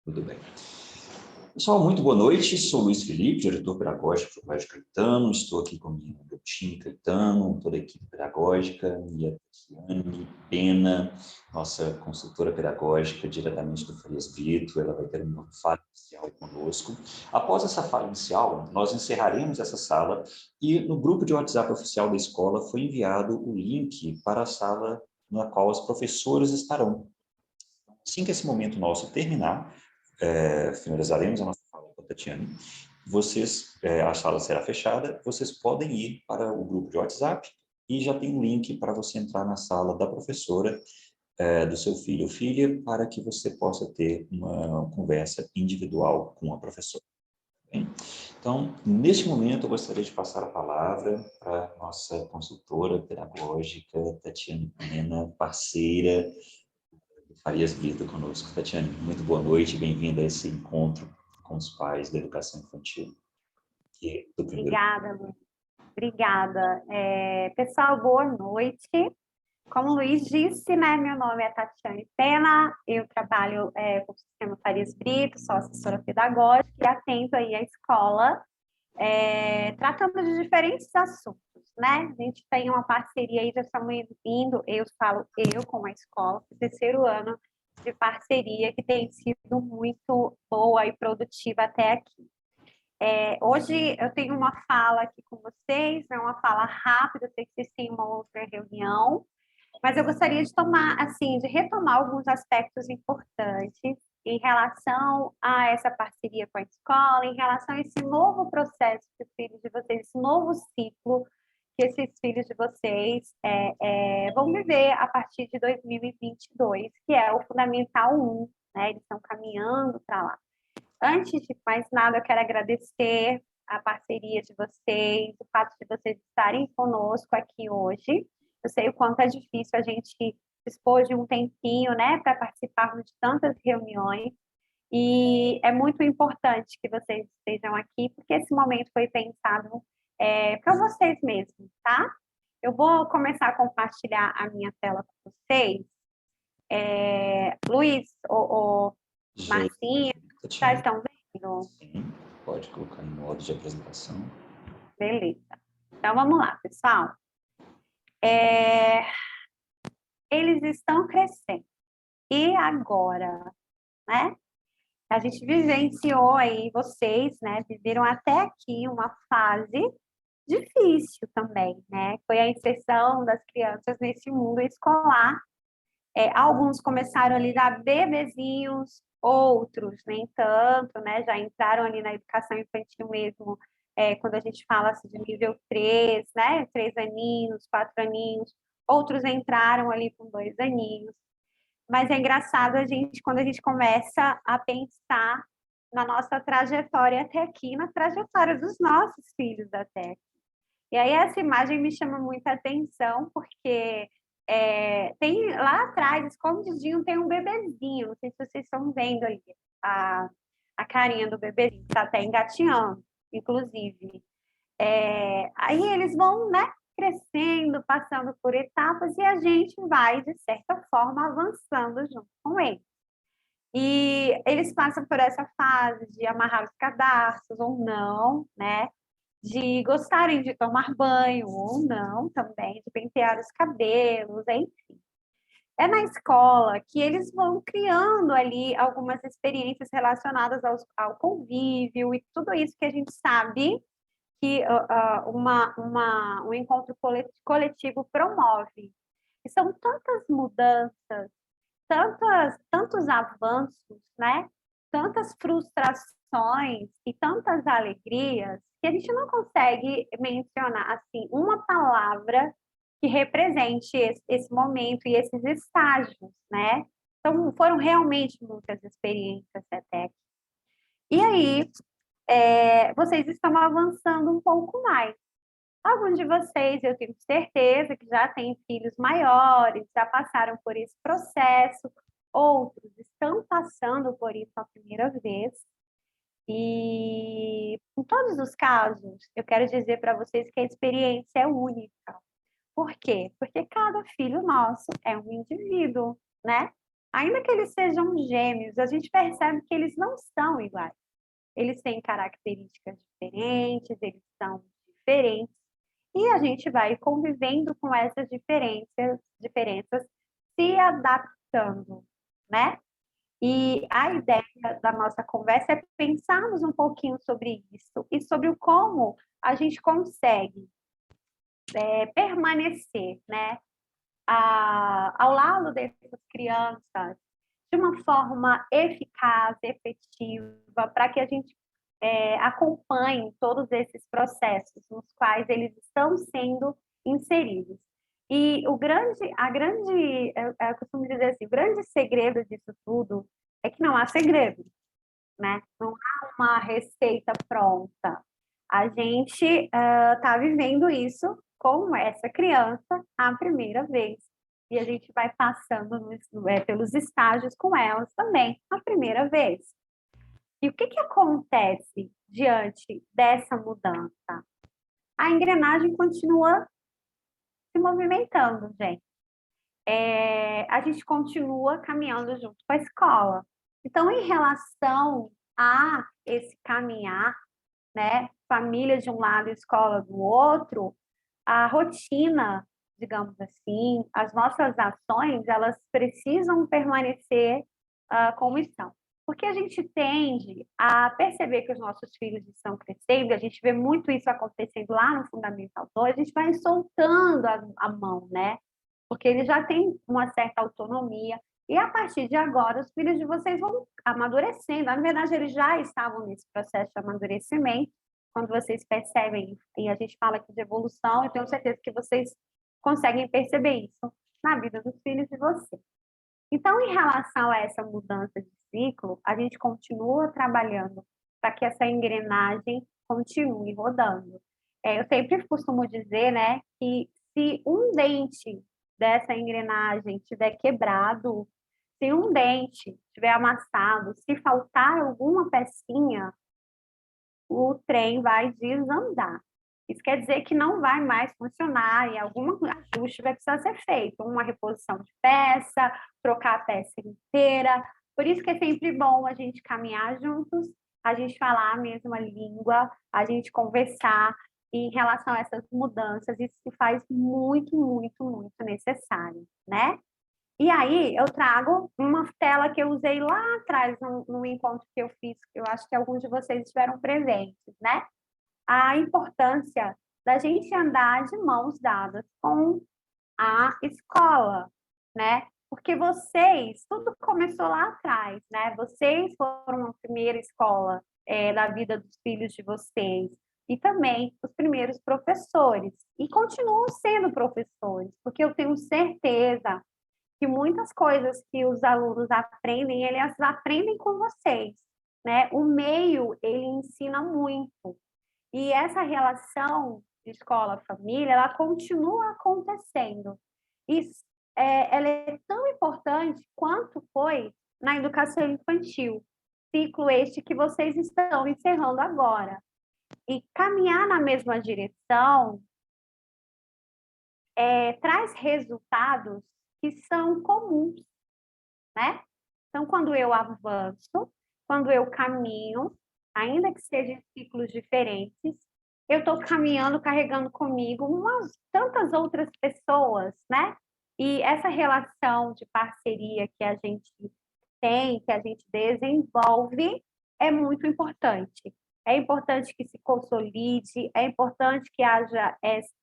Tudo bem. Pessoal, muito boa noite. Sou Luiz Felipe, diretor pedagógico do Colégio Caetano. Estou aqui com minha amiga time Caetano, toda a equipe pedagógica, e a Tatiane Pena, nossa consultora pedagógica, diretamente do Farias Brito. Ela vai ter uma fala inicial conosco. Após essa fala inicial, nós encerraremos essa sala e no grupo de WhatsApp oficial da escola foi enviado o link para a sala na qual os professores estarão. Assim que esse momento nosso terminar, finalizaremos a nossa fala com a Tatiane. A sala será fechada, vocês podem ir para o grupo de WhatsApp e já tem um link para você entrar na sala da professora, do seu filho ou filha, para que você possa ter uma conversa individual com a professora. Bem? Então, neste momento, eu gostaria de passar a palavra para a nossa consultora pedagógica, Tatiane Pena, parceira Farias Brito conosco. Tatiane, muito boa noite, bem-vinda a esse encontro com os pais da educação infantil. Obrigada, Luiz. Obrigada. Pessoal, boa noite. Como o Luiz disse, né, meu nome é Tatiane Pena, eu trabalho com o Sistema Farias Brito, sou assessora pedagógica e atendo aí a escola, tratando de diferentes assuntos, né? A gente tem uma parceria aí, já estamos indo, eu com a escola, o terceiro ano de parceria, que tem sido muito boa e produtiva até aqui. Hoje eu tenho uma fala aqui com vocês, é uma fala rápida, sei que vocês têm uma outra reunião, mas eu gostaria de retomar alguns aspectos importantes em relação a essa parceria com a escola, em relação a esse novo processo que os filhos de vocês, esse novo ciclo que esses filhos de vocês vão viver a partir de 2022, que é o Fundamental 1, né? Eles estão caminhando para lá. Antes de mais nada, eu quero agradecer a parceria de vocês, o fato de vocês estarem conosco aqui hoje. Eu sei o quanto é difícil a gente dispor de um tempinho, né, para participarmos de tantas reuniões, e é muito importante que vocês estejam aqui, porque esse momento foi pensado para vocês mesmos, tá? Eu vou começar a compartilhar a minha tela com vocês. Luiz, Marcinha, já estão vendo? Sim, pode colocar em modo de apresentação. Beleza. Então, vamos lá, pessoal. Eles estão crescendo. E agora, né? A gente vivenciou aí, vocês, né? Viveram até aqui uma fase difícil também, né? Foi a inserção das crianças nesse mundo escolar. Alguns começaram ali da bebezinhos, outros nem tanto, né? Já entraram ali na educação infantil mesmo, quando a gente fala assim, de nível 3, né? 3 aninhos, 4 aninhos. Outros entraram ali com 2 aninhos. Mas é engraçado quando a gente começa a pensar na nossa trajetória até aqui, na trajetória dos nossos filhos até aqui. E aí essa imagem me chama muita atenção, porque tem lá atrás, escondidinho, tem um bebezinho, não sei se vocês estão vendo ali, a carinha do bebezinho, está até engatinhando, inclusive. Aí eles vão, né, crescendo, passando por etapas, e a gente vai, de certa forma, avançando junto com eles. E eles passam por essa fase de amarrar os cadarços ou não, né? De gostarem de tomar banho ou não também, de pentear os cabelos, enfim. É na escola que eles vão criando ali algumas experiências relacionadas ao convívio e tudo isso que a gente sabe que um encontro coletivo promove. E são tantas mudanças, tantos avanços, né? Tantas frustrações e tantas alegrias que a gente não consegue mencionar assim uma palavra que represente esse momento e esses estágios, né? Então, foram realmente muitas experiências até aqui. E aí, vocês estão avançando um pouco mais. Alguns de vocês, eu tenho certeza, que já têm filhos maiores, já passaram por esse processo, outros estão passando por isso a primeira vez. E, em todos os casos, eu quero dizer para vocês que a experiência é única. Por quê? Porque cada filho nosso é um indivíduo, né? Ainda que eles sejam gêmeos, a gente percebe que eles não são iguais. Eles têm características diferentes, eles são diferentes, e a gente vai convivendo com essas diferenças, se adaptando, né? E a ideia da nossa conversa é pensarmos um pouquinho sobre isso e sobre o como a gente consegue permanecer, né, ao lado dessas crianças de uma forma eficaz, efetiva, para que a gente acompanhe todos esses processos nos quais eles estão sendo inseridos. E eu costumo dizer assim, o grande segredo disso tudo é que não há segredo, né? Não há uma receita pronta. A gente está vivendo isso com essa criança a primeira vez. E a gente vai passando pelos estágios com elas também, a primeira vez. E o que acontece diante dessa mudança? A engrenagem continua se movimentando, gente. A gente continua caminhando junto com a escola. Então, em relação a esse caminhar, né, família de um lado e escola do outro, a rotina, digamos assim, as nossas ações, elas precisam permanecer como estão. Porque a gente tende a perceber que os nossos filhos estão crescendo, a gente vê muito isso acontecendo lá no Fundamental 2, a gente vai soltando a mão, né? Porque eles já têm uma certa autonomia, e a partir de agora, os filhos de vocês vão amadurecendo. Na verdade, eles já estavam nesse processo de amadurecimento, quando vocês percebem, e a gente fala aqui de evolução, eu tenho certeza que vocês conseguem perceber isso na vida dos filhos de vocês. Então, em relação a essa mudança de ciclo, a gente continua trabalhando para que essa engrenagem continue rodando. Eu sempre costumo dizer, né, que se um dente dessa engrenagem tiver quebrado, se um dente tiver amassado, se faltar alguma pecinha, o trem vai desandar. Isso quer dizer que não vai mais funcionar e algum ajuste vai precisar ser feito, uma reposição de peça, trocar a peça inteira. Por isso que é sempre bom a gente caminhar juntos, a gente falar a mesma língua, a gente conversar em relação a essas mudanças. Isso se faz muito, muito, muito necessário, né? E aí eu trago uma tela que eu usei lá atrás, no encontro que eu fiz, que eu acho que alguns de vocês estiveram presentes, né? A importância da gente andar de mãos dadas com a escola, né? Porque vocês, tudo começou lá atrás, né? Vocês foram a primeira escola da vida dos filhos de vocês e também os primeiros professores e continuam sendo professores, porque eu tenho certeza que muitas coisas que os alunos aprendem, eles aprendem com vocês, né? O meio, ele ensina muito. E essa relação de escola-família, ela continua acontecendo. Isso, ela é tão importante quanto foi na educação infantil, ciclo este que vocês estão encerrando agora. E caminhar na mesma direção traz resultados que são comuns, né? Então, quando eu avanço, quando eu caminho, ainda que sejam em ciclos diferentes, eu estou caminhando, carregando comigo umas tantas outras pessoas, né? E essa relação de parceria que a gente tem, que a gente desenvolve, é muito importante. É importante que se consolide, é importante que haja essa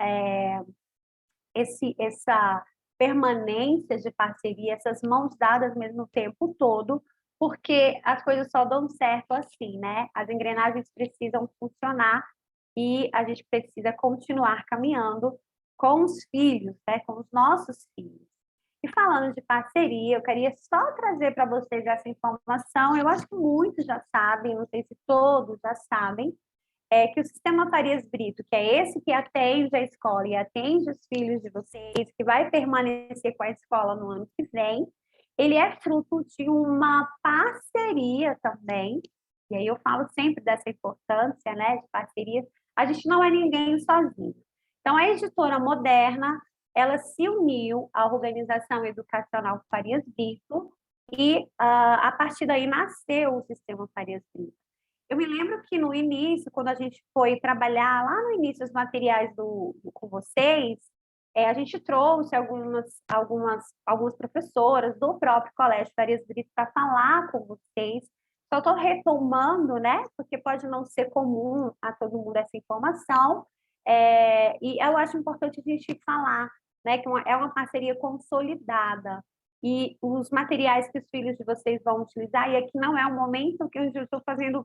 permanência de parceria, essas mãos dadas mesmo o tempo todo, porque as coisas só dão certo assim, né? As engrenagens precisam funcionar e a gente precisa continuar caminhando com os filhos, né? Com os nossos filhos. E falando de parceria, eu queria só trazer para vocês essa informação. Eu acho que muitos já sabem, não sei se todos já sabem, que o sistema Farias Brito, que é esse que atende a escola e atende os filhos de vocês, que vai permanecer com a escola no ano que vem, ele é fruto de uma parceria também, e aí eu falo sempre dessa importância, né, de parceria. A gente não é ninguém sozinho. Então, a editora Moderna, ela se uniu à Organização Educacional Farias Brito E a partir daí nasceu o Sistema Farias Brito. Eu me lembro que no início, quando a gente foi trabalhar lá no início os materiais com vocês, a gente trouxe algumas professoras do próprio Colégio Farias Brito para falar com vocês. Só estou retomando, né? Porque pode não ser comum a todo mundo essa informação. E eu acho importante a gente falar, né? Que é uma parceria consolidada. E os materiais que os filhos de vocês vão utilizar, e aqui não é o momento que eu estou fazendo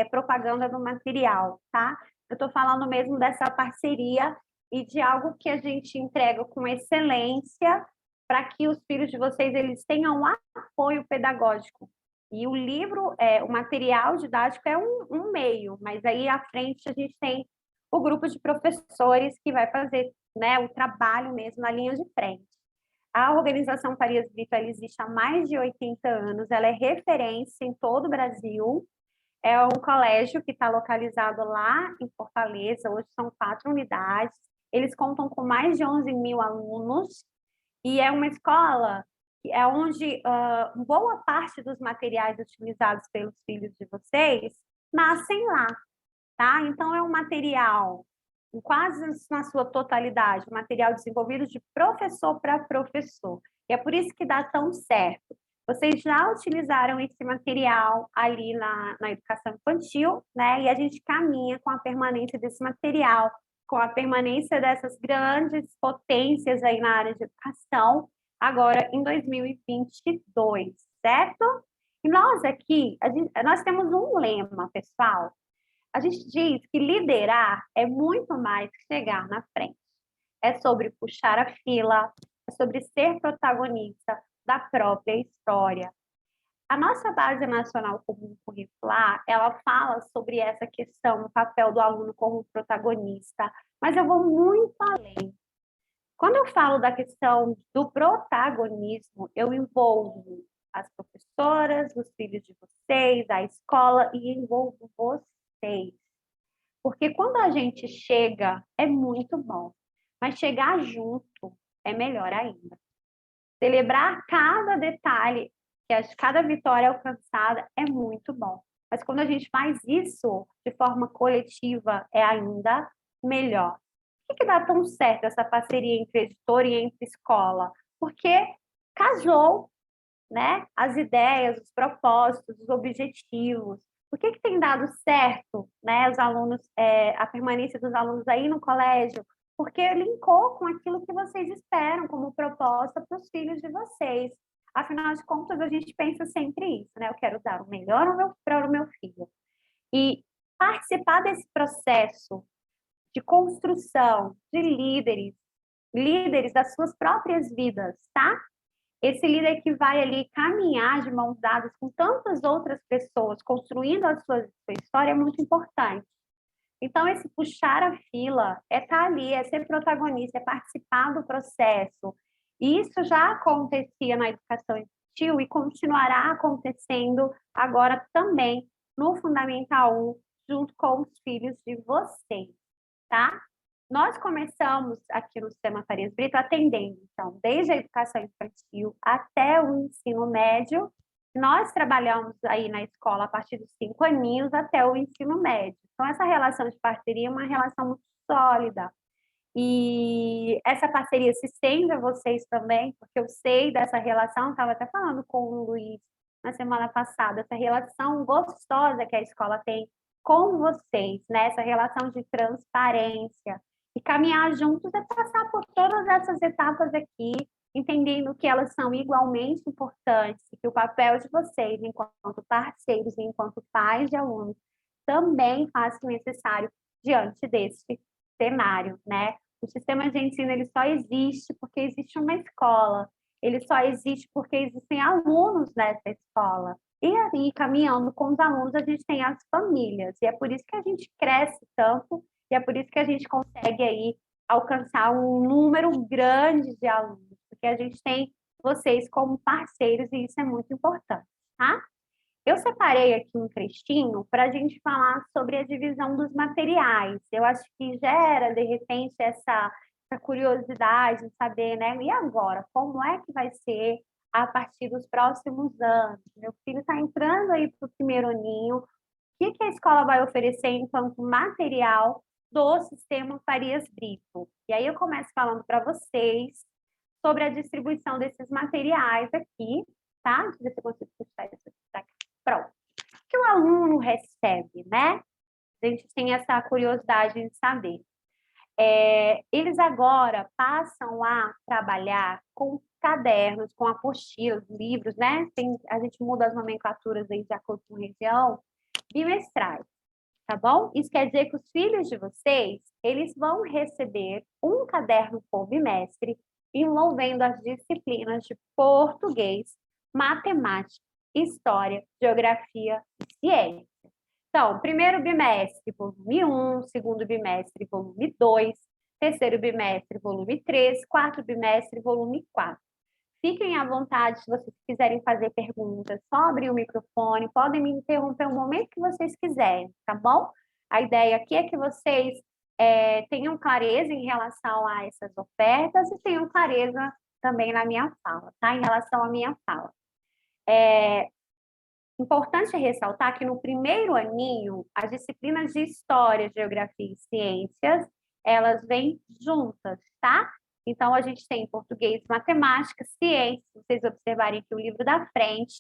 propaganda do material, tá? Eu estou falando mesmo dessa parceria e de algo que a gente entrega com excelência para que os filhos de vocês eles tenham apoio pedagógico. E o livro, o material didático é um meio, mas aí à frente a gente tem o grupo de professores que vai fazer, né, o trabalho mesmo na linha de frente. A organização Farias Brito existe há mais de 80 anos, ela é referência em todo o Brasil. É um colégio que está localizado lá em Fortaleza, hoje são 4 unidades. Eles contam com mais de 11 mil alunos e é uma escola onde boa parte dos materiais utilizados pelos filhos de vocês nascem lá, tá? Então, é um material quase na sua totalidade, um material desenvolvido de professor para professor. E é por isso que dá tão certo. Vocês já utilizaram esse material ali na educação infantil, né? E a gente caminha com a permanência desse material, com a permanência dessas grandes potências aí na área de educação, agora em 2022, certo? E nós aqui, nós temos um lema, pessoal. A gente diz que liderar é muito mais que chegar na frente. É sobre puxar a fila, é sobre ser protagonista da própria história. A nossa Base Nacional Comum Curricular, ela fala sobre essa questão, o papel do aluno como protagonista, mas eu vou muito além. Quando eu falo da questão do protagonismo, eu envolvo as professoras, os filhos de vocês, a escola e envolvo vocês. Porque quando a gente chega, é muito bom, mas chegar junto é melhor ainda. Celebrar cada detalhe, cada vitória alcançada é muito bom. Mas quando a gente faz isso de forma coletiva, é ainda melhor. Por que dá tão certo essa parceria entre editor e entre escola? Porque casou, né? As ideias, os propósitos, os objetivos. Por que tem dado certo, né? Os alunos, a permanência dos alunos aí no colégio? Porque linkou com aquilo que vocês esperam como proposta para os filhos de vocês. Afinal de contas, a gente pensa sempre isso, né? Eu quero dar o melhor para o meu filho. E participar desse processo de construção de líderes das suas próprias vidas, tá? Esse líder que vai ali caminhar de mãos dadas com tantas outras pessoas, construindo a sua história, é muito importante. Então, esse puxar a fila é estar ali, é ser protagonista, é participar do processo. E isso já acontecia na educação infantil e continuará acontecendo agora também no Fundamental 1, junto com os filhos de vocês, tá? Nós começamos aqui no Sistema Farias Brito atendendo, então, desde a educação infantil até o ensino médio. Nós trabalhamos aí na escola a partir dos 5 aninhos até o ensino médio. Então, essa relação de parceria é uma relação muito sólida. E essa parceria se estende a vocês também, porque eu sei dessa relação, estava até falando com o Luiz na semana passada, essa relação gostosa que a escola tem com vocês, né? Essa relação de transparência. E caminhar juntos é passar por todas essas etapas aqui, entendendo que elas são igualmente importantes, que o papel de vocês, enquanto parceiros e enquanto pais de alunos, também faz-se necessário diante deste cenário, né? O sistema de ensino ele só existe porque existe uma escola, ele só existe porque existem alunos nessa escola. E aí, caminhando com os alunos, a gente tem as famílias, e é por isso que a gente cresce tanto, e é por isso que a gente consegue aí alcançar um número grande de alunos, porque a gente tem vocês como parceiros, e isso é muito importante, tá? Eu separei aqui um trechinho para a gente falar sobre a divisão dos materiais. Eu acho que gera, de repente, essa curiosidade de saber, né? E agora, como é que vai ser a partir dos próximos anos. Meu filho está entrando aí para o primeiro aninho. O que a escola vai oferecer enquanto material do sistema Farias Brito? E aí eu começo falando para vocês sobre a distribuição desses materiais aqui, tá? Deixa eu ver se eu consigo puxar isso aqui pra cá. Pronto. O que o aluno recebe, né? A gente tem essa curiosidade de saber. Eles agora passam a trabalhar com cadernos, com apostilas, livros, né? A gente muda as nomenclaturas aí de acordo com região, bimestrais, tá bom? Isso quer dizer que os filhos de vocês, eles vão receber um caderno por bimestre, envolvendo as disciplinas de português, matemática, história, geografia e ciência. Então, primeiro bimestre, volume 1, segundo bimestre, volume 2, terceiro bimestre, volume 3, quarto bimestre, volume 4. Fiquem à vontade, se vocês quiserem fazer perguntas, só abrir o microfone, podem me interromper o momento que vocês quiserem, tá bom? A ideia aqui é que vocês tenham clareza em relação a essas ofertas e tenham clareza também na minha fala, tá? Em relação à minha fala. Importante ressaltar que no primeiro aninho, as disciplinas de História, Geografia e Ciências, elas vêm juntas, tá? Então, a gente tem português, matemática, ciências, se vocês observarem aqui o livro da frente,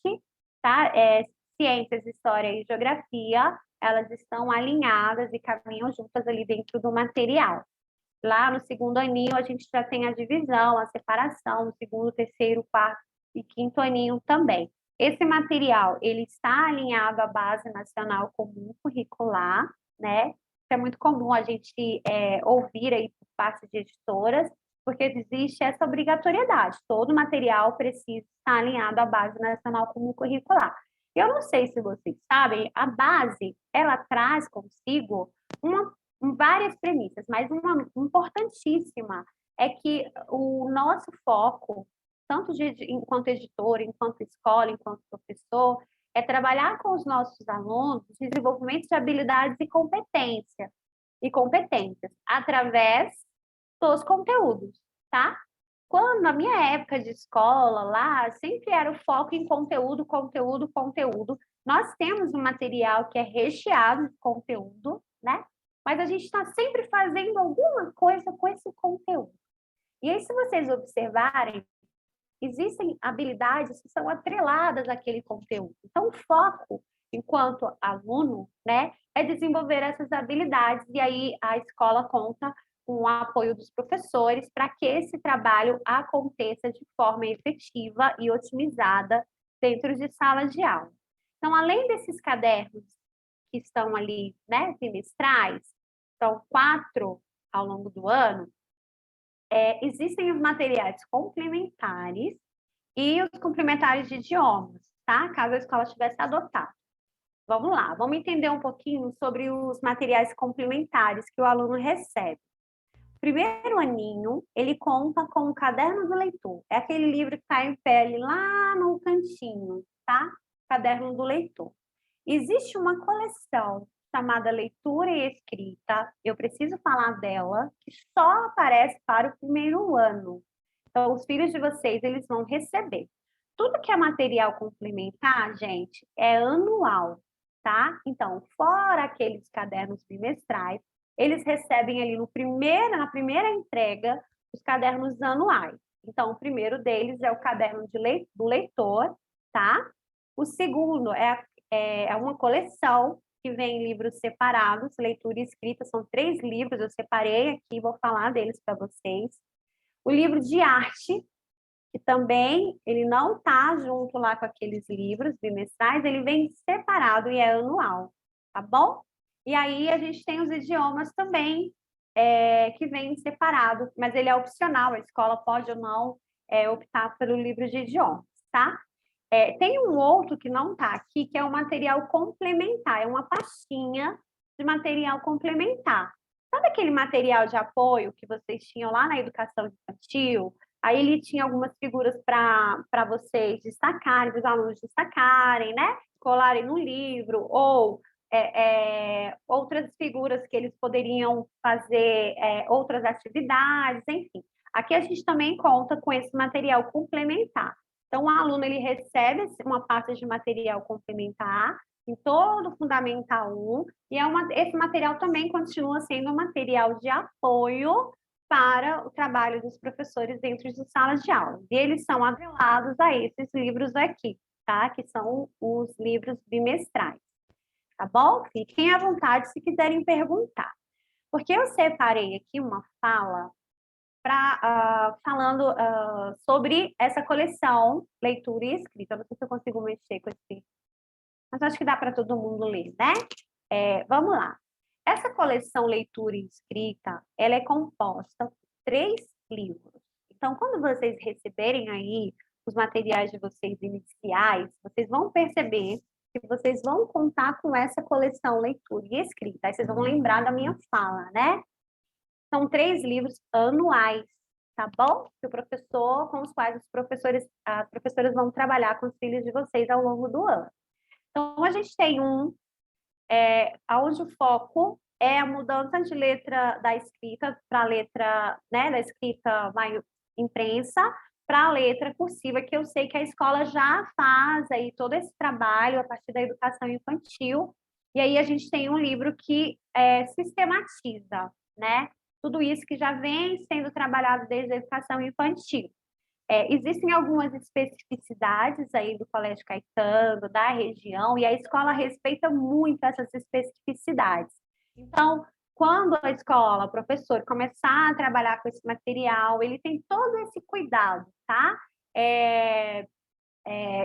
tá? Ciências, História e Geografia, elas estão alinhadas e caminham juntas ali dentro do material. Lá no segundo aninho, a gente já tem a divisão, a separação, no segundo, terceiro, quarto e quinto aninho também. Esse material, ele está alinhado à Base Nacional Comum Curricular, né? Isso é muito comum a gente ouvir aí por parte de editoras, porque existe essa obrigatoriedade. Todo material precisa estar alinhado à Base Nacional Comum Curricular. Eu não sei se vocês sabem, a base, ela traz consigo várias premissas, mas uma importantíssima é que o nosso foco, tanto enquanto editor, enquanto escola, enquanto professor, é trabalhar com os nossos alunos o desenvolvimento de habilidades e competências através dos conteúdos, tá? Quando, na minha época de escola, lá, sempre era o foco em conteúdo, conteúdo, conteúdo. Nós temos um material que é recheado de conteúdo, né? Mas a gente está sempre fazendo alguma coisa com esse conteúdo. E aí, se vocês observarem, existem habilidades que são atreladas àquele conteúdo. Então, o foco, enquanto aluno, né, é desenvolver essas habilidades, e aí a escola conta com o apoio dos professores para que esse trabalho aconteça de forma efetiva e otimizada dentro de sala de aula. Então, além desses cadernos que estão ali, né, trimestrais, são 4 ao longo do ano, existem os materiais complementares e os complementares de idiomas, tá? Caso a escola tivesse adotado. Vamos lá, vamos entender um pouquinho sobre os materiais complementares que o aluno recebe. Primeiro aninho, ele conta com o Caderno do Leitor. É aquele livro que está em pé ali lá no cantinho, tá? Caderno do Leitor. Existe uma coleção chamada Leitura e Escrita. Eu preciso falar dela, que só aparece para o primeiro ano. Então, os filhos de vocês, eles vão receber. Tudo que é material complementar, gente, é anual, tá? Então, fora aqueles cadernos bimestrais, eles recebem ali na primeira entrega, os cadernos anuais. Então, o primeiro deles é o caderno do leitor, tá? O segundo é uma coleção que vem livros separados, leitura e escrita, são 3 livros, eu separei aqui, vou falar deles para vocês. O livro de arte, que também ele não está junto lá com aqueles livros bimestrais, ele vem separado e é anual, tá bom? E aí a gente tem os idiomas também, que vem separado, mas ele é opcional, a escola pode ou não optar pelo livro de idiomas, tá? Tem um outro que não está aqui, que é o material complementar, é uma pastinha de material complementar. Sabe aquele material de apoio que vocês tinham lá na educação infantil? Aí ele tinha algumas figuras para vocês destacarem, para os alunos destacarem, né? Colarem no livro, ou outras figuras que eles poderiam fazer outras atividades, enfim. Aqui a gente também conta com esse material complementar. Então, o aluno ele recebe uma pasta de material complementar em todo o Fundamental 1, e esse material também continua sendo um material de apoio para o trabalho dos professores dentro de salas de aula. E eles são atrelados a esses livros aqui, tá? Que são os livros bimestrais, tá bom? Fiquem à vontade se quiserem perguntar. Porque eu separei aqui uma fala falando sobre essa coleção Leitura e Escrita. Não sei se eu consigo mexer com esse, mas acho que dá para todo mundo ler, né? Vamos lá. Essa coleção Leitura e Escrita, ela é composta por 3 livros. Então, quando vocês receberem aí os materiais de vocês iniciais, vocês vão perceber que vocês vão contar com essa coleção Leitura e Escrita. Aí vocês vão lembrar da minha fala, né? São 3 livros anuais, tá bom? Que o professor, com os quais as professoras vão trabalhar com os filhos de vocês ao longo do ano. Então, a gente tem onde o foco é a mudança de letra da escrita para a letra, né, da escrita imprensa para a letra cursiva, que eu sei que a escola já faz aí todo esse trabalho a partir da educação infantil. E aí a gente tem um livro que sistematiza, né? Tudo isso que já vem sendo trabalhado desde a educação infantil. Existem algumas especificidades aí do Colégio Caetano, da região, e a escola respeita muito essas especificidades. Então, quando a escola, o professor, começar a trabalhar com esse material, ele tem todo esse cuidado, tá?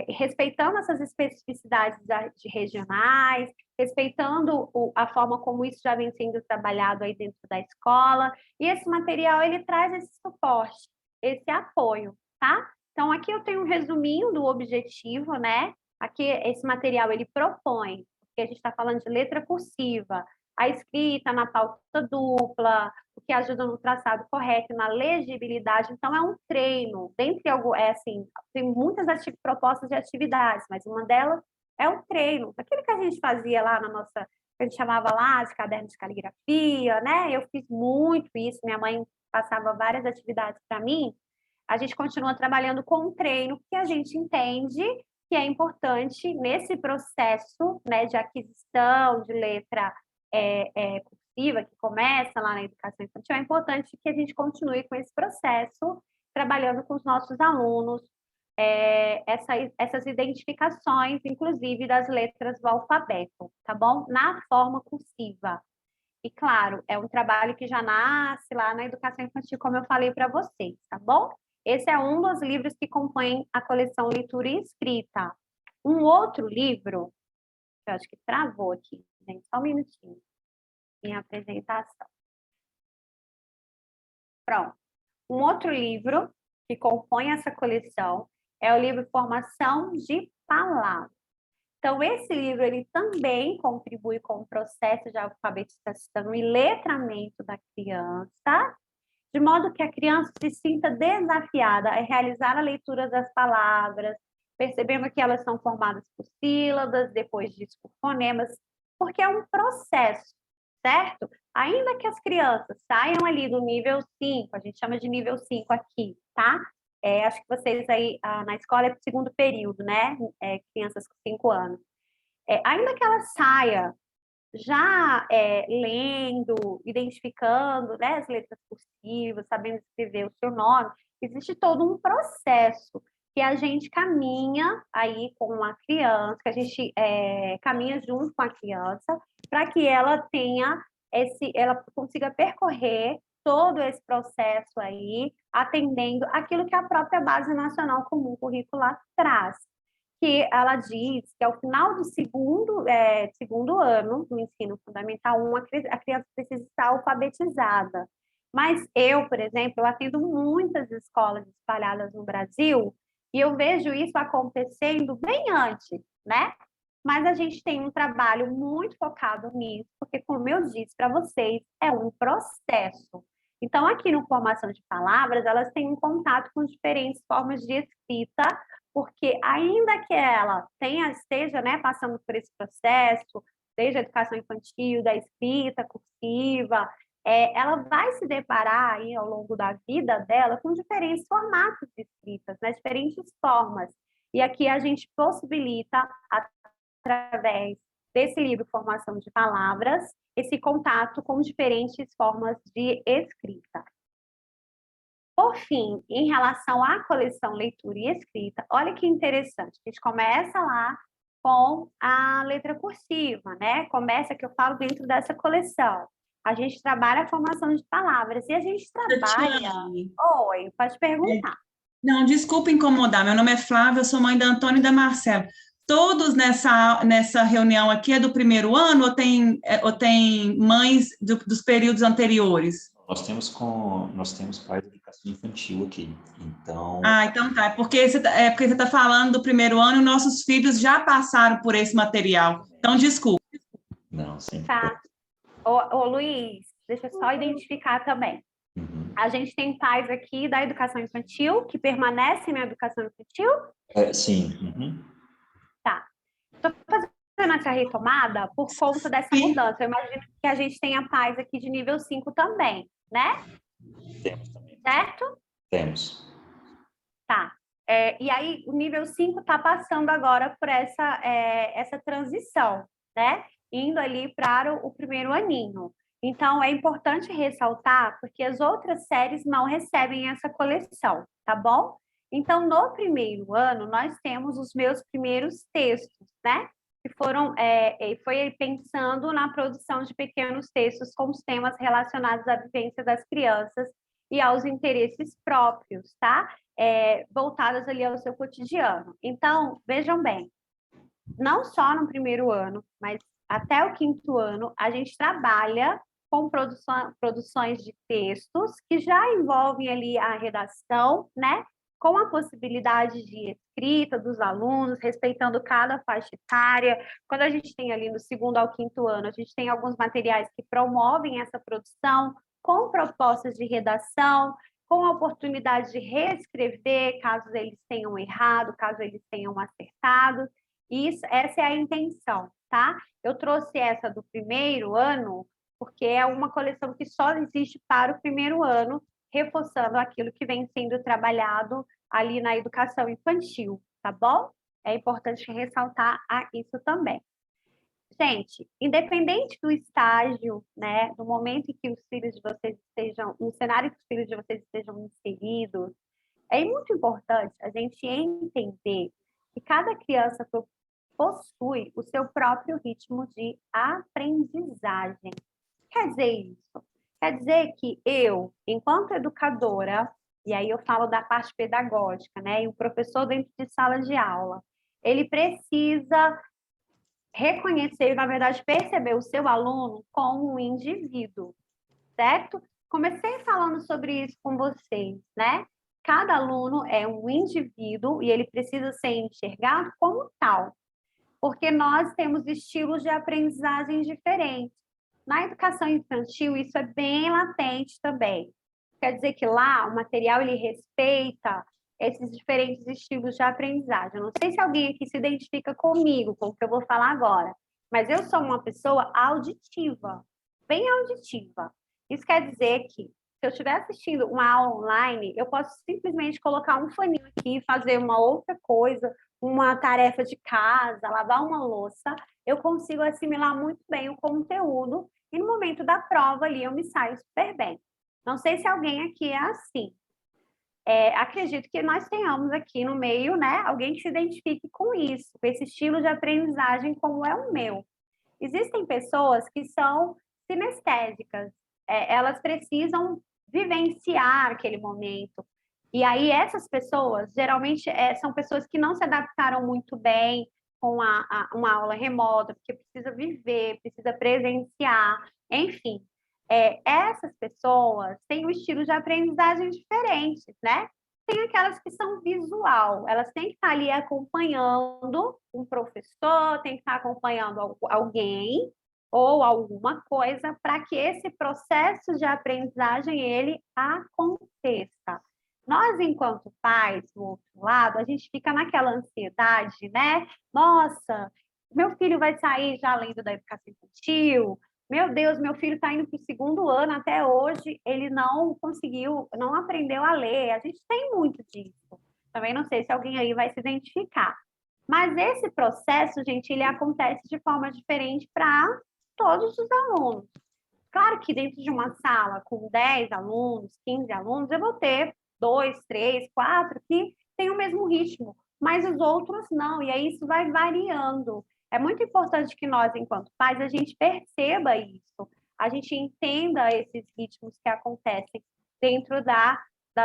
Respeitando essas especificidades de regionais, respeitando a forma como isso já vem sendo trabalhado aí dentro da escola, e esse material, ele traz esse suporte, esse apoio, tá? Então, aqui eu tenho um resuminho do objetivo, né? Aqui, esse material, ele propõe, porque a gente está falando de letra cursiva, a escrita na pauta dupla, o que ajuda no traçado correto, na legibilidade. Então, é um treino. Tem muitas propostas de atividades, mas uma delas é um treino. Aquilo que a gente fazia lá que a gente chamava lá de caderno de caligrafia, né? Eu fiz muito isso, minha mãe passava várias atividades para mim. A gente continua trabalhando com um treino que a gente entende que é importante nesse processo, né, de aquisição de letra cursiva, que começa lá na educação infantil. É importante que a gente continue com esse processo, trabalhando com os nossos alunos, essas identificações, inclusive das letras do alfabeto, tá bom? Na forma cursiva. E, claro, é um trabalho que já nasce lá na educação infantil, como eu falei para vocês, tá bom? Esse é um dos livros que compõem a coleção Leitura e Escrita. Um outro livro, que eu acho que travou aqui, gente, só um minutinho, minha apresentação. Pronto. Um outro livro que compõe essa coleção é o livro Formação de Palavras. Então, esse livro ele também contribui com o processo de alfabetização e letramento da criança, de modo que a criança se sinta desafiada a realizar a leitura das palavras, percebendo que elas são formadas por sílabas, depois disso por fonemas, porque é um processo, certo? Ainda que as crianças saiam ali do nível 5, a gente chama de nível 5 aqui, tá? Acho que vocês aí na escola é para o segundo período, né? Crianças com 5 anos. Ainda que ela saia já lendo, identificando, né, as letras cursivas, sabendo escrever o seu nome, existe todo um processo que a gente caminha aí com a criança, que a gente caminha junto com a criança, para que ela ela consiga percorrer todo esse processo aí, atendendo aquilo que a própria Base Nacional Comum Curricular traz, que ela diz que ao final do segundo ano do ensino fundamental 1, a criança precisa estar alfabetizada. Mas eu, por exemplo, eu atendo muitas escolas espalhadas no Brasil e eu vejo isso acontecendo bem antes, né? Mas a gente tem um trabalho muito focado nisso, porque, como eu disse para vocês, é um processo. Então, aqui no Formação de Palavras, elas têm um contato com diferentes formas de escrita, porque ainda que ela esteja, né, passando por esse processo, desde a educação infantil, da escrita cursiva, ela vai se deparar aí ao longo da vida dela com diferentes formatos de escritas, né? Diferentes formas. E aqui a gente possibilita, através desse livro Formação de Palavras, esse contato com diferentes formas de escrita. Por fim, em relação à coleção Leitura e Escrita, olha que interessante, a gente começa lá com a letra cursiva, né? Começa, que eu falo, dentro dessa coleção. A gente trabalha a formação de palavras e a gente trabalha... Tatiane. Oi, pode perguntar. Não, desculpa incomodar. Meu nome é Flávia, eu sou mãe da Antônia e da Marcela. Todos nessa reunião aqui é do primeiro ano ou tem mães dos períodos anteriores? Nós temos pais de educação infantil aqui, então... Ah, então tá. Porque você está falando do primeiro ano e nossos filhos já passaram por esse material. Então, desculpa. Não, sempre. Tá. Ô, Luiz, deixa eu só identificar também. Uhum. A gente tem pais aqui da educação infantil que permanecem na educação infantil? Sim. Uhum. Tá. Estou fazendo essa retomada por conta dessa mudança. Eu imagino que a gente tenha pais aqui de nível 5 também, né? Temos também. Certo? Temos. Tá. E aí, o nível 5 está passando agora por essa transição, né? Indo ali para o primeiro aninho. Então, é importante ressaltar, porque as outras séries não recebem essa coleção, tá bom? Então, no primeiro ano, nós temos os meus primeiros textos, né? Que foi pensando na produção de pequenos textos com os temas relacionados à vivência das crianças e aos interesses próprios, tá? Voltadas ali ao seu cotidiano. Então, vejam bem, não só no primeiro ano, mas até o quinto ano, a gente trabalha com produções de textos que já envolvem ali a redação, né? Com a possibilidade de escrita dos alunos, respeitando cada faixa etária. Quando a gente tem ali no segundo ao quinto ano, a gente tem alguns materiais que promovem essa produção com propostas de redação, com a oportunidade de reescrever, caso eles tenham errado, caso eles tenham acertado. Essa é a intenção, tá? Eu trouxe essa do primeiro ano, porque é uma coleção que só existe para o primeiro ano, reforçando aquilo que vem sendo trabalhado ali na educação infantil, tá bom? É importante ressaltar isso também. Gente, independente do estágio, né, do momento em que os filhos de vocês estejam, no cenário que os filhos de vocês estejam inseridos, é muito importante a gente entender que cada criança possui o seu próprio ritmo de aprendizagem. Quer dizer isso? Quer dizer que eu, enquanto educadora, e aí eu falo da parte pedagógica, né, e o professor dentro de sala de aula, ele precisa reconhecer, na verdade, perceber o seu aluno como um indivíduo, certo? Comecei falando sobre isso com vocês, né? Cada aluno é um indivíduo e ele precisa ser enxergado como tal, porque nós temos estilos de aprendizagem diferentes. Na educação infantil, isso é bem latente também. Quer dizer que lá o material ele respeita esses diferentes estilos de aprendizagem. Eu não sei se alguém aqui se identifica comigo, com o que eu vou falar agora, mas eu sou uma pessoa auditiva, bem auditiva. Isso quer dizer que, se eu estiver assistindo uma aula online, eu posso simplesmente colocar um foninho aqui, fazer uma outra coisa, uma tarefa de casa, lavar uma louça, eu consigo assimilar muito bem o conteúdo e no momento da prova ali eu me saio super bem. Não sei se alguém aqui é assim. Acredito que nós tenhamos aqui no meio, né, alguém que se identifique com isso, com esse estilo de aprendizagem como é o meu. Existem pessoas que são sinestésicas, elas precisam vivenciar aquele momento. E aí essas pessoas, geralmente, são pessoas que não se adaptaram muito bem com uma aula remota, porque precisa viver, precisa presenciar, enfim. Essas pessoas têm um estilo de aprendizagem diferentes, né? Tem aquelas que são visual, elas têm que estar ali acompanhando um professor, tem que estar acompanhando alguém ou alguma coisa para que esse processo de aprendizagem ele aconteça. Nós, enquanto pais, do outro lado, a gente fica naquela ansiedade, né? Nossa, meu filho vai sair já lendo da educação infantil, Meu Deus, meu filho está indo para o segundo ano, até hoje ele não conseguiu, não aprendeu a ler. A gente tem muito disso. Também não sei se alguém aí vai se identificar. Mas esse processo, gente, ele acontece de forma diferente para todos os alunos. Claro que dentro de uma sala com 10 alunos, 15 alunos, eu vou ter 2, 3, 4 que têm o mesmo ritmo, mas os outros não, e aí isso vai variando. É muito importante que nós, enquanto pais, a gente perceba isso, a gente entenda esses ritmos que acontecem dentro da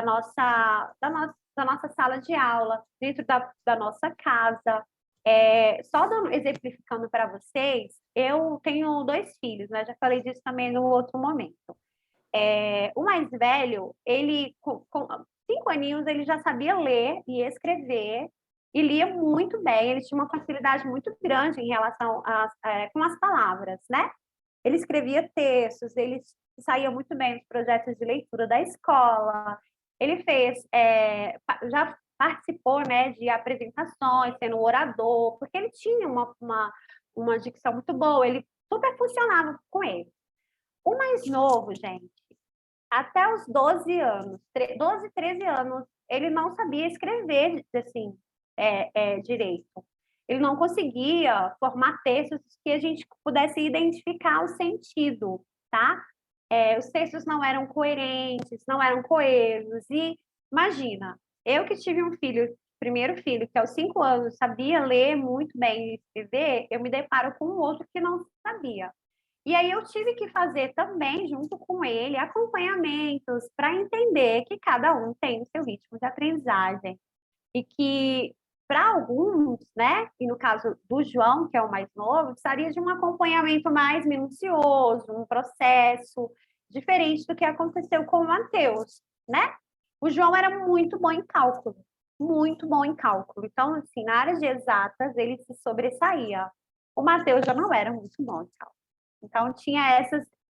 nossa sala de aula, dentro da nossa casa. Só exemplificando para vocês, eu tenho 2 filhos, né? Já falei disso também no outro momento. O mais velho, ele com 5 aninhos, ele já sabia ler e escrever, e lia muito bem, ele tinha uma facilidade muito grande em relação com as palavras, né? Ele escrevia textos, ele saía muito bem nos projetos de leitura da escola, ele já participou, né, de apresentações, sendo orador, porque ele tinha uma dicção muito boa, ele super funcionava com ele. O mais novo, gente, até os 12 anos, 12, 13 anos, ele não sabia escrever, assim, direito. Ele não conseguia formar textos que a gente pudesse identificar o sentido, tá? Os textos não eram coerentes, não eram coesos. E imagina, eu que tive um filho, primeiro filho, que aos 5 anos sabia ler muito bem e escrever, eu me deparo com um outro que não sabia. E aí eu tive que fazer também, junto com ele, acompanhamentos para entender que cada um tem o seu ritmo de aprendizagem. E que, para alguns, né, e no caso do João, que é o mais novo, precisaria de um acompanhamento mais minucioso, um processo diferente do que aconteceu com o Matheus, né? O João era muito bom em cálculo, muito bom em cálculo. Então, assim, na área de exatas, ele se sobressaía. O Matheus já não era muito bom em cálculo. Então, tinha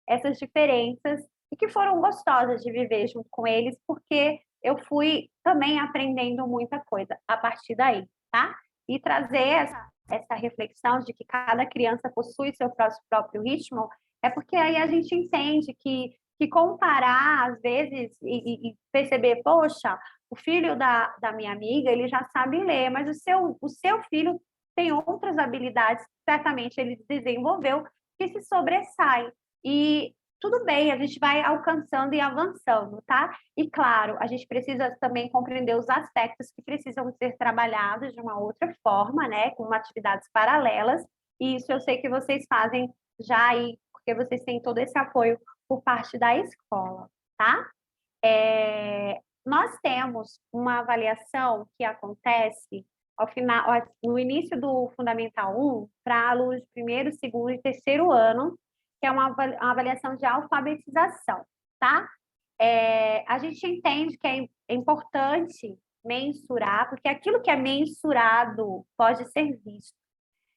essas diferenças e que foram gostosas de viver junto com eles, porque eu fui também aprendendo muita coisa a partir daí, tá? E trazer essa reflexão de que cada criança possui seu próprio ritmo, é porque aí a gente entende que comparar, às vezes, e perceber, poxa, o filho da minha amiga, ele já sabe ler, mas o seu filho tem outras habilidades que certamente ele desenvolveu que se sobressai. E tudo bem, a gente vai alcançando e avançando, tá? E claro, a gente precisa também compreender os aspectos que precisam ser trabalhados de uma outra forma, né? Com atividades paralelas. E isso eu sei que vocês fazem já aí, porque vocês têm todo esse apoio por parte da escola, tá? Nós temos uma avaliação que acontece ao final, no início do Fundamental 1, para alunos de primeiro, segundo e terceiro ano, que é uma avaliação de alfabetização, tá? A gente entende que é importante mensurar, porque aquilo que é mensurado pode ser visto.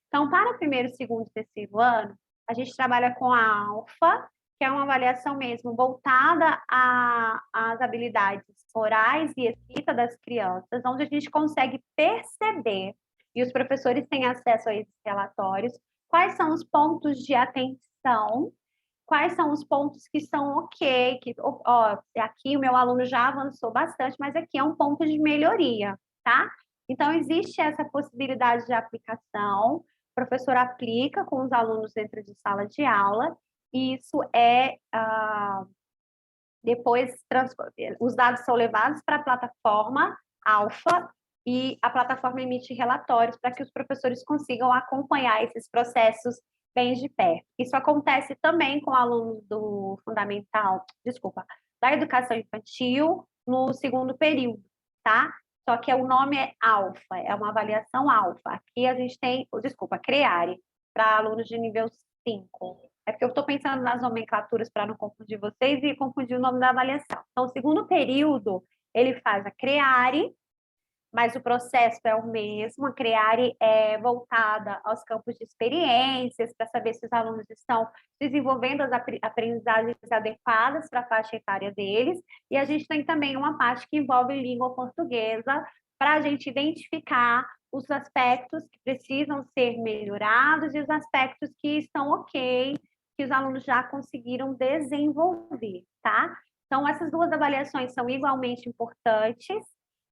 Então, para o primeiro, segundo e terceiro ano, a gente trabalha com a alfa, que é uma avaliação mesmo voltada às habilidades orais e escrita das crianças, onde a gente consegue perceber, e os professores têm acesso a esses relatórios, quais são os pontos de atenção, quais são os pontos que são ok, que aqui o meu aluno já avançou bastante, mas aqui é um ponto de melhoria, tá? Então, existe essa possibilidade de aplicação, o professor aplica com os alunos dentro de sala de aula, e isso depois os dados são levados para a plataforma Alfa e a plataforma emite relatórios para que os professores consigam acompanhar esses processos bem de perto. Isso acontece também com alunos do fundamental, da educação infantil no segundo período, tá? Só que o nome é Alfa, é uma avaliação Alfa. Aqui a gente tem, CREARE, para alunos de nível 5. É porque eu estou pensando nas nomenclaturas para não confundir vocês e confundir o nome da avaliação. Então, o segundo período, ele faz a CREARE, mas o processo é o mesmo. A CREARE é voltada aos campos de experiências, para saber se os alunos estão desenvolvendo as aprendizagens adequadas para a faixa etária deles. E a gente tem também uma parte que envolve língua portuguesa, para a gente identificar os aspectos que precisam ser melhorados e os aspectos que estão ok, que os alunos já conseguiram desenvolver, tá? Então, essas duas avaliações são igualmente importantes,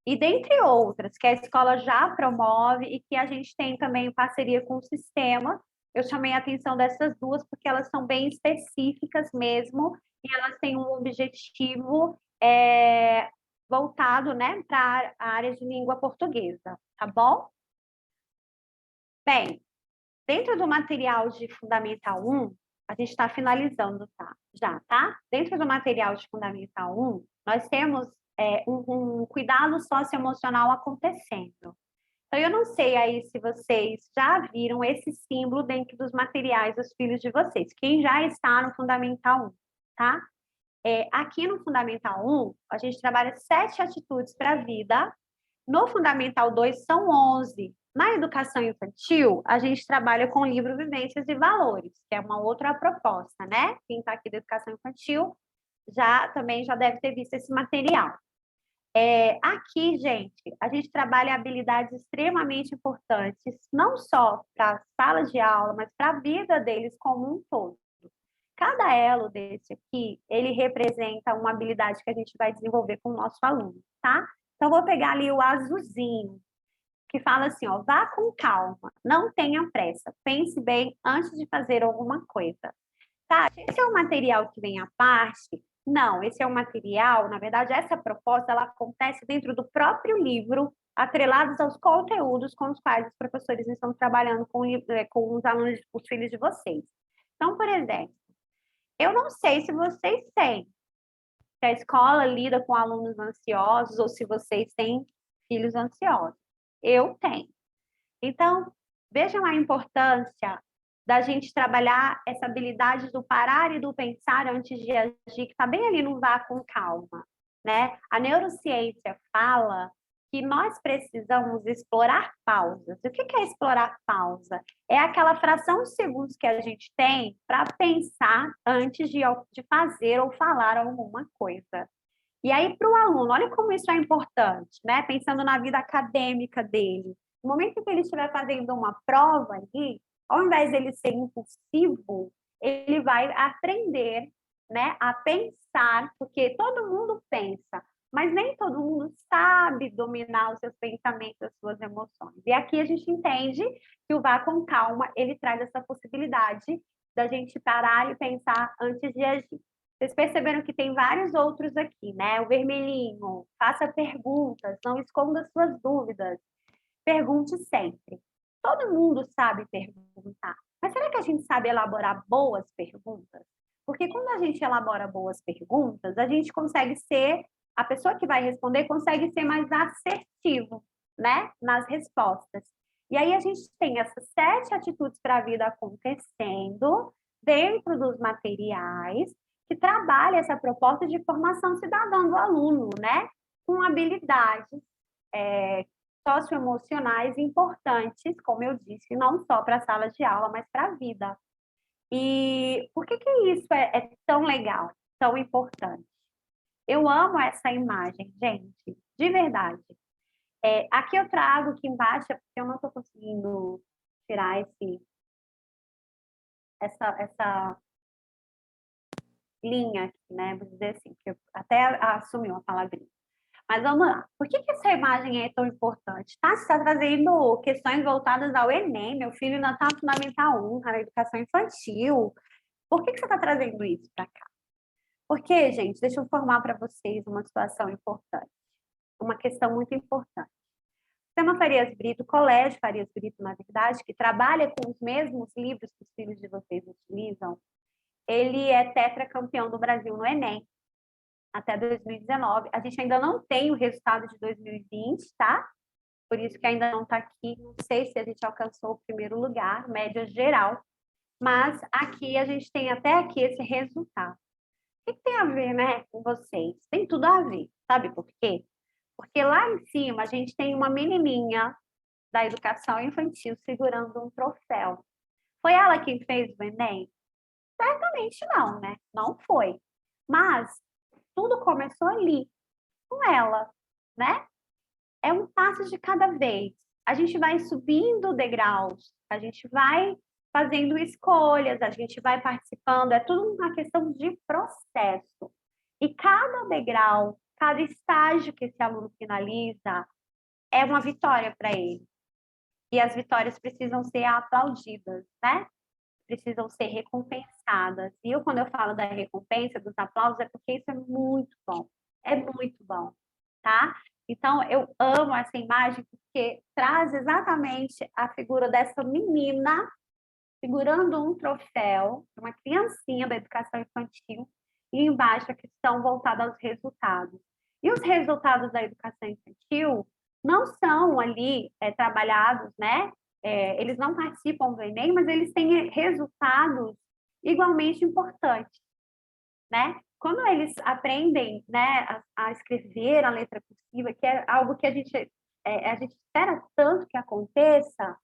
e dentre outras, que a escola já promove e que a gente tem também em parceria com o sistema, eu chamei a atenção dessas duas porque elas são bem específicas mesmo, e elas têm um objetivo voltado, né, para a área de língua portuguesa, tá bom? Bem, dentro do material de Fundamental 1, a gente está finalizando, já, tá? Dentro do material de Fundamental 1, nós temos um cuidado socioemocional acontecendo. Então, eu não sei aí se vocês já viram esse símbolo dentro dos materiais dos filhos de vocês. Quem já está no Fundamental 1, tá? Aqui no Fundamental 1, a gente trabalha 7 atitudes para a vida. No Fundamental 2, são 11. Na educação infantil, a gente trabalha com o livro Vivências e Valores, que é uma outra proposta, né? Quem está aqui da educação infantil também já deve ter visto esse material. Aqui, gente, a gente trabalha habilidades extremamente importantes, não só para a sala de aula, mas para a vida deles como um todo. Cada elo desse aqui, ele representa uma habilidade que a gente vai desenvolver com o nosso aluno, tá? Então, vou pegar ali o azulzinho, que fala assim, ó, vá com calma, não tenha pressa, pense bem antes de fazer alguma coisa. Tá, esse é um material que vem à parte? Não, esse é um material, na verdade, essa proposta, ela acontece dentro do próprio livro, atrelados aos conteúdos com os quais os professores estão trabalhando com os alunos, os filhos de vocês. Então, por exemplo, eu não sei se vocês têm, se a escola lida com alunos ansiosos ou se vocês têm filhos ansiosos. Eu tenho. Então, vejam a importância da gente trabalhar essa habilidade do parar e do pensar antes de agir, que está bem ali no vá com calma, né? A neurociência fala que nós precisamos explorar pausas. O que é explorar pausa? É aquela fração de segundos que a gente tem para pensar antes de fazer ou falar alguma coisa. E aí, para o aluno, olha como isso é importante, né? Pensando na vida acadêmica dele. No momento em que ele estiver fazendo uma prova ali, ao invés dele ser impulsivo, ele vai aprender, né, a pensar, porque todo mundo pensa, mas nem todo mundo sabe dominar os seus pensamentos, as suas emoções. E aqui a gente entende que o vá com calma, ele traz essa possibilidade da gente parar e pensar antes de agir. Vocês perceberam que tem vários outros aqui, né? O vermelhinho, faça perguntas, não esconda suas dúvidas, pergunte sempre. Todo mundo sabe perguntar, mas será que a gente sabe elaborar boas perguntas? Porque quando a gente elabora boas perguntas, a gente consegue ser, a pessoa que vai responder consegue ser mais assertivo, né? Nas respostas. E aí a gente tem essas 7 atitudes para a vida acontecendo dentro dos materiais, que trabalha essa proposta de formação cidadã do aluno, né? Com habilidades socioemocionais importantes, como eu disse, não só para a sala de aula, mas para a vida. E por que isso é tão legal, tão importante? Eu amo essa imagem, gente, de verdade. Aqui eu trago aqui embaixo, porque eu não estou conseguindo tirar essa linha aqui, né? Vou dizer assim, que eu até assumi uma palavrinha. Mas vamos lá. Por que essa imagem é tão importante? Você está trazendo questões voltadas ao Enem, meu filho ainda está no Fundamental 1, na educação infantil. Por que você está trazendo isso para cá? Porque, gente, deixa eu informar para vocês uma situação importante, uma questão muito importante. O Sistema Farias Brito, o Colégio Farias Brito, na verdade, que trabalha com os mesmos livros que os filhos de vocês utilizam, ele é tetracampeão do Brasil no Enem, até 2019. A gente ainda não tem o resultado de 2020, tá? Por isso que ainda não está aqui. Não sei se a gente alcançou o primeiro lugar, média geral. Mas aqui a gente tem até aqui esse resultado. O que tem a ver, né, com vocês? Tem tudo a ver. Sabe por quê? Porque lá em cima a gente tem uma menininha da educação infantil segurando um troféu. Foi ela quem fez o Enem? Certamente não, né? Não foi. Mas tudo começou ali, com ela, né? É um passo de cada vez. A gente vai subindo degraus, a gente vai fazendo escolhas, a gente vai participando, é tudo uma questão de processo. E cada degrau, cada estágio que esse aluno finaliza é uma vitória para ele. E as vitórias precisam ser aplaudidas, né? Precisam ser recompensadas. E quando eu falo da recompensa, dos aplausos, é porque isso é muito bom, tá? Então, eu amo essa imagem porque traz exatamente a figura dessa menina segurando um troféu, uma criancinha da educação infantil, e embaixo a questão voltada aos resultados. E os resultados da educação infantil não são ali trabalhados, né? Eles não participam do Enem, mas eles têm resultados igualmente importantes, né? Quando eles aprendem, né, a escrever a letra cursiva, que é algo que a gente espera tanto que aconteça,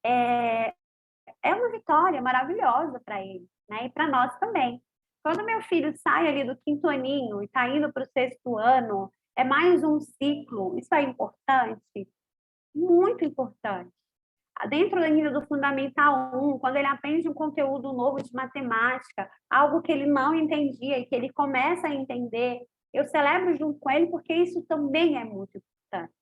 é uma vitória maravilhosa para eles, né? E para nós também. Quando meu filho sai ali do 5º aninho e está indo para o 6º ano, é mais um ciclo. Isso é importante? Muito importante. Dentro ainda do Fundamental 1, quando ele aprende um conteúdo novo de matemática, algo que ele não entendia e que ele começa a entender, eu celebro junto com ele porque isso também é muito importante.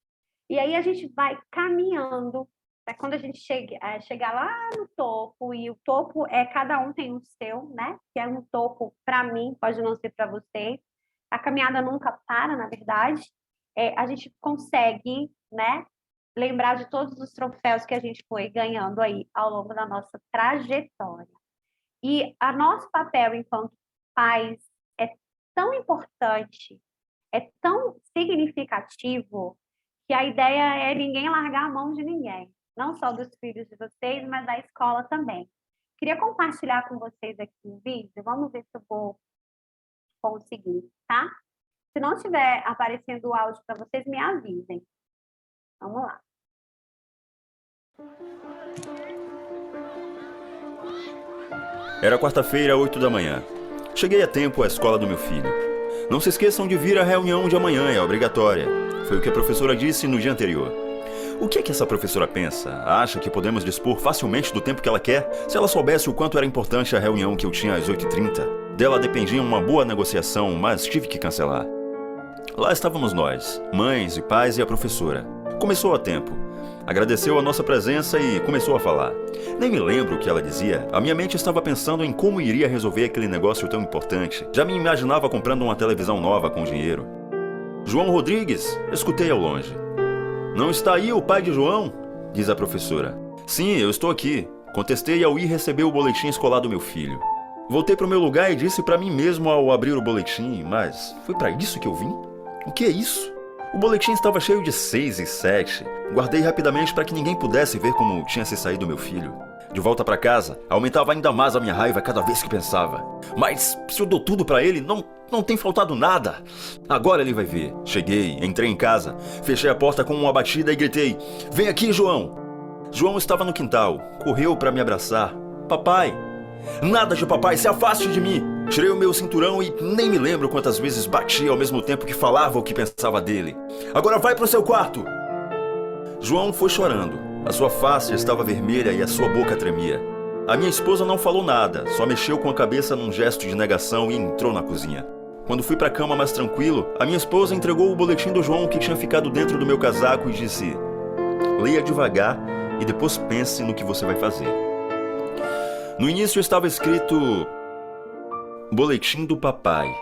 E aí a gente vai caminhando para quando a gente chegar lá no topo, e o topo cada um tem o seu, né? Que é um topo para mim, pode não ser para vocês. A caminhada nunca para, na verdade. A gente consegue, né, lembrar de todos os troféus que a gente foi ganhando aí ao longo da nossa trajetória. E o nosso papel enquanto pais é tão importante, é tão significativo, que a ideia é ninguém largar a mão de ninguém. Não só dos filhos de vocês, mas da escola também. Queria compartilhar com vocês aqui um vídeo. Vamos ver se eu vou conseguir, tá? Se não estiver aparecendo o áudio para vocês, me avisem. Vamos lá. Era quarta-feira, 8 da manhã. Cheguei a tempo à escola do meu filho. Não se esqueçam de vir à reunião de amanhã, é obrigatória. Foi o que a professora disse no dia anterior. O que é que essa professora pensa? Acha que podemos dispor facilmente do tempo que ela quer? Se ela soubesse o quanto era importante a reunião que eu tinha às 8h30, dela dependia uma boa negociação, mas tive que cancelar. Lá estávamos nós, mães e pais e a professora. Começou a tempo. Agradeceu a nossa presença e começou a falar. Nem me lembro o que ela dizia. A minha mente estava pensando em como iria resolver aquele negócio tão importante. Já me imaginava comprando uma televisão nova com dinheiro. João Rodrigues, escutei ao longe. Não está aí o pai de João? Diz a professora. Sim, eu estou aqui. Contestei ao ir receber o boletim escolar do meu filho. Voltei para o meu lugar e disse para mim mesmo ao abrir o boletim, mas foi para isso que eu vim? O que é isso? O boletim estava cheio de 6 e 7. Guardei rapidamente para que ninguém pudesse ver como tinha se saído meu filho. De volta para casa, aumentava ainda mais a minha raiva cada vez que pensava. Mas se eu dou tudo para ele, não tem faltado nada. Agora ele vai ver. Cheguei, entrei em casa, fechei a porta com uma batida e gritei: "Vem aqui, João!" João estava no quintal, correu para me abraçar. "Papai!" "Nada de papai, se afaste de mim!" Tirei o meu cinturão e nem me lembro quantas vezes bati ao mesmo tempo que falava o que pensava dele. "Agora vai pro seu quarto!" João foi chorando. A sua face estava vermelha e a sua boca tremia. A minha esposa não falou nada, só mexeu com a cabeça num gesto de negação e entrou na cozinha. Quando fui para a cama mais tranquilo, a minha esposa entregou o boletim do João que tinha ficado dentro do meu casaco e disse: "Leia devagar e depois pense no que você vai fazer." No início estava escrito: "Boletim do papai."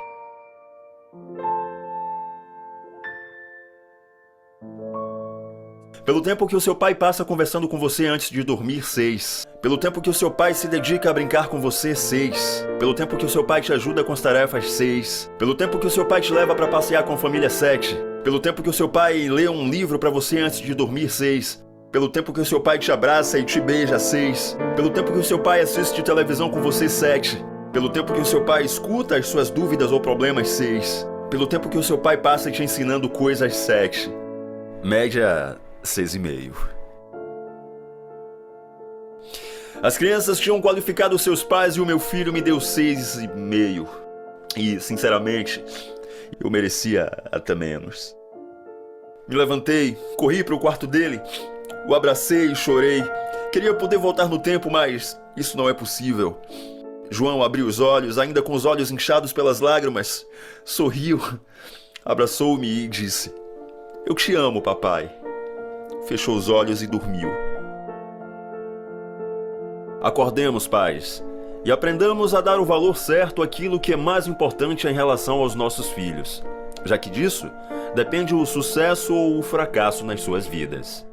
Pelo tempo que o seu pai passa conversando com você antes de dormir, 6. Pelo tempo que o seu pai se dedica a brincar com você, 6. Pelo tempo que o seu pai te ajuda com as tarefas, 6. Pelo tempo que o seu pai te leva para passear com a família, 7. Pelo tempo que o seu pai lê um livro para você antes de dormir, 6. Pelo tempo que o seu pai te abraça e te beija, 6. Pelo tempo que o seu pai assiste televisão com você, 7. Pelo tempo que o seu pai escuta as suas dúvidas ou problemas, 6. Pelo tempo que o seu pai passa te ensinando coisas, 7. Média 6,5. As crianças tinham qualificado seus pais e o meu filho me deu 6,5. E, sinceramente, eu merecia até menos. Me levantei, corri para o quarto dele, o abracei e chorei. Queria poder voltar no tempo, mas isso não é possível. João abriu os olhos, ainda com os olhos inchados pelas lágrimas. Sorriu, abraçou-me e disse: "Eu te amo, papai." Fechou os olhos e dormiu. Acordemos, pais, e aprendamos a dar o valor certo àquilo que é mais importante em relação aos nossos filhos, já que disso depende o sucesso ou o fracasso nas suas vidas.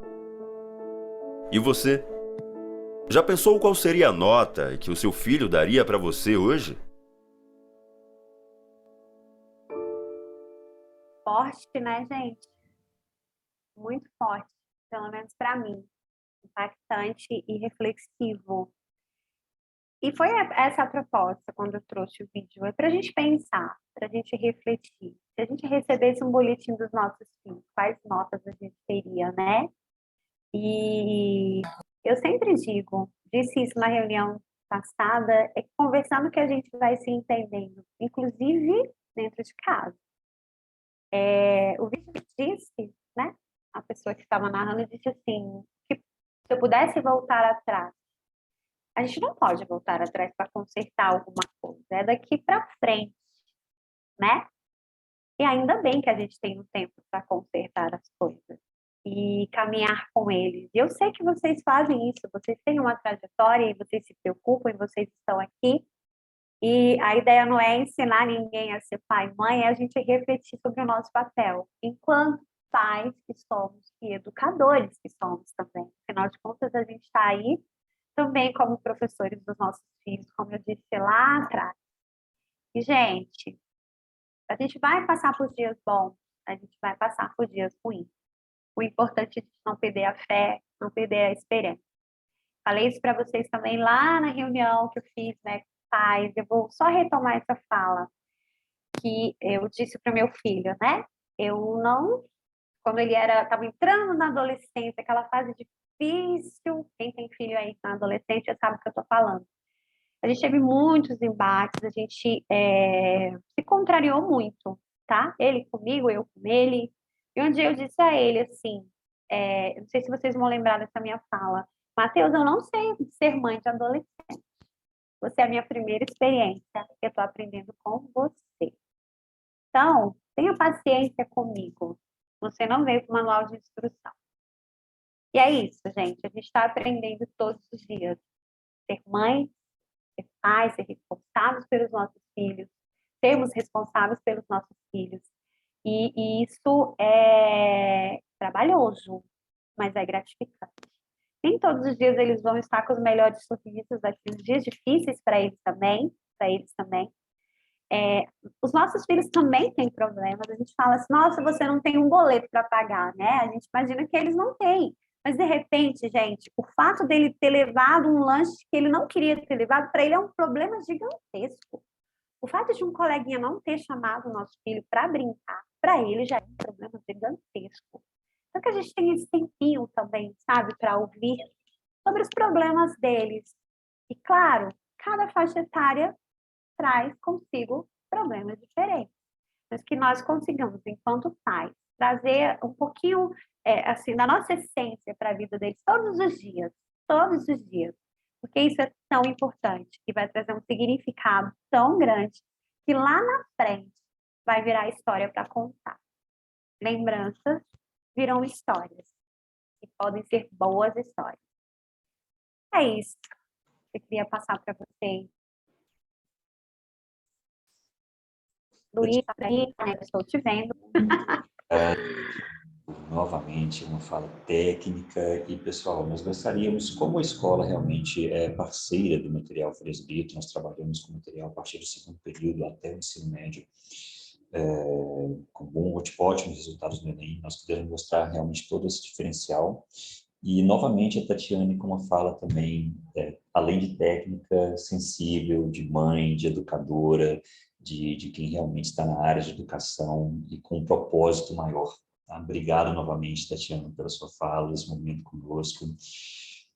E você? Já pensou qual seria a nota que o seu filho daria para você hoje? Forte, né, gente? Muito forte, pelo menos para mim. Impactante e reflexivo. E foi essa a proposta quando eu trouxe o vídeo. É para a gente pensar, para a gente refletir. Se a gente recebesse um boletim dos nossos filhos, quais notas a gente teria, né? E eu sempre disse isso na reunião passada, é que conversando que a gente vai se entendendo, inclusive dentro de casa. O vídeo disse, né? A pessoa que estava narrando disse assim, que se eu pudesse voltar atrás, a gente não pode voltar atrás para consertar alguma coisa, é daqui para frente, né? E ainda bem que a gente tem um tempo para consertar as coisas e caminhar com eles. E eu sei que vocês fazem isso, vocês têm uma trajetória e vocês se preocupam e vocês estão aqui. E a ideia não é ensinar ninguém a ser pai e mãe, é a gente refletir sobre o nosso papel, enquanto pais que somos e educadores que somos também. Afinal de contas, a gente está aí também como professores dos nossos filhos, como eu disse lá atrás. E, gente, a gente vai passar por dias bons, a gente vai passar por dias ruins. O importante é não perder a fé, não perder a esperança. Falei isso para vocês também lá na reunião que eu fiz, né, com pais. Eu vou só retomar essa fala que eu disse para o meu filho, né? Eu não, quando ele estava entrando na adolescência, aquela fase difícil, quem tem filho aí na adolescência sabe o que eu estou falando. A gente teve muitos embates, a gente se contrariou muito, tá? Ele comigo, eu com ele. E um dia eu disse a ele assim, não sei se vocês vão lembrar dessa minha fala, Mateus, eu não sei ser mãe de adolescente. Você é a minha primeira experiência, eu estou aprendendo com você. Então, tenha paciência comigo. Você não veio com manual de instrução. E é isso, gente. A gente está aprendendo todos os dias. Ser mãe, ser pai, ser responsáveis pelos nossos filhos, sermos responsáveis pelos nossos filhos. E isso é trabalhoso, mas é gratificante. Nem todos os dias eles vão estar com os melhores sorrisos, aqueles dias difíceis para eles também, os nossos filhos também têm problemas. A gente fala assim, nossa, você não tem um boleto para pagar, né? A gente imagina que eles não têm. Mas, de repente, gente, o fato dele ter levado um lanche que ele não queria ter levado, para ele é um problema gigantesco. O fato de um coleguinha não ter chamado o nosso filho para brincar, para ele já é um problema gigantesco. Então, que a gente tem esse tempinho também, sabe, para ouvir sobre os problemas deles. E, claro, cada faixa etária traz consigo problemas diferentes. Mas que nós consigamos, enquanto pais, trazer um pouquinho assim, da nossa essência para a vida deles todos os dias, porque isso é tão importante e vai trazer um significado tão grande que lá na frente vai virar história para contar. Lembranças viram histórias e podem ser boas histórias. É isso que eu queria passar para vocês. Luiz, tá aí, né? Eu estou te vendo. Novamente, uma fala técnica. E, pessoal, nós gostaríamos, como a escola realmente é parceira do material Farias Brito, nós trabalhamos com material a partir do segundo período até o ensino médio, com ótimos resultados no Enem, nós queremos mostrar realmente todo esse diferencial. E, novamente, a Tatiane com uma fala também, além de técnica, sensível, de mãe, de educadora, de quem realmente está na área de educação e com um propósito maior. Tá? Obrigado novamente, Tatiana, pela sua fala, esse momento conosco.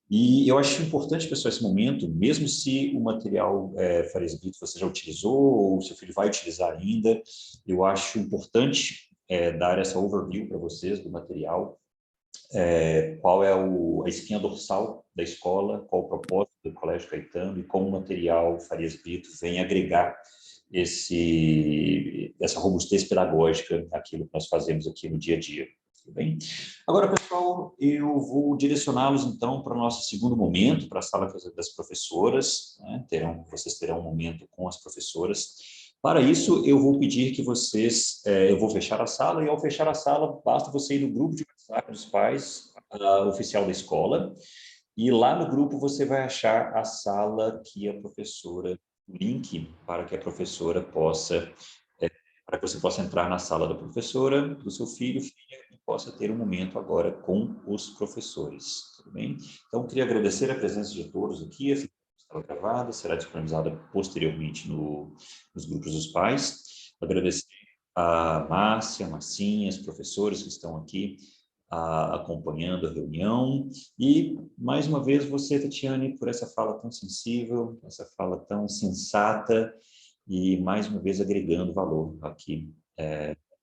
E eu acho importante, pessoal, esse momento, mesmo se o material Farias Brito você já utilizou ou seu filho vai utilizar ainda, eu acho importante dar essa overview para vocês do material, qual é a espinha dorsal da escola, qual o propósito do Colégio Caetano e como o material Farias Brito vem agregar essa robustez pedagógica àquilo que nós fazemos aqui no dia a dia. Tudo bem? Agora, pessoal, eu vou direcioná-los, então, para o nosso segundo momento, para a sala das professoras, né? Vocês terão um momento com as professoras. Para isso, eu vou pedir que vocês, eu vou fechar a sala, e ao fechar a sala, basta você ir no grupo de WhatsApp dos pais, oficial da escola, e lá no grupo você vai achar a sala que a professora, o link para que a professora possa, para que você possa entrar na sala da professora, do seu filho, filha, e possa ter um momento agora com os professores, tudo bem? Então, queria agradecer a presença de todos aqui, a estava gravada, será disponibilizada posteriormente nos grupos dos pais. Agradecer a Márcia, Marcinha, os professores que estão aqui acompanhando a reunião. E, mais uma vez, você, Tatiane, por essa fala tão sensível, essa fala tão sensata e, mais uma vez, agregando valor aqui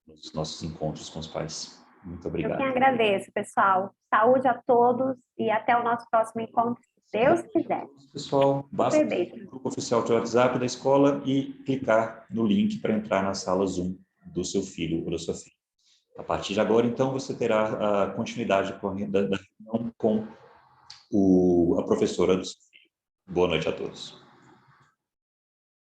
nos nossos encontros com os pais. Muito obrigado. Eu que agradeço, pessoal. Saúde a todos e até o nosso próximo encontro, se Deus quiser. Pessoal, basta ir no grupo oficial de WhatsApp da escola e clicar no link para entrar na sala Zoom do seu filho ou da sua filha. A partir de agora, então, você terá a continuidade da reunião com a professora do seu filho. Boa noite a todos.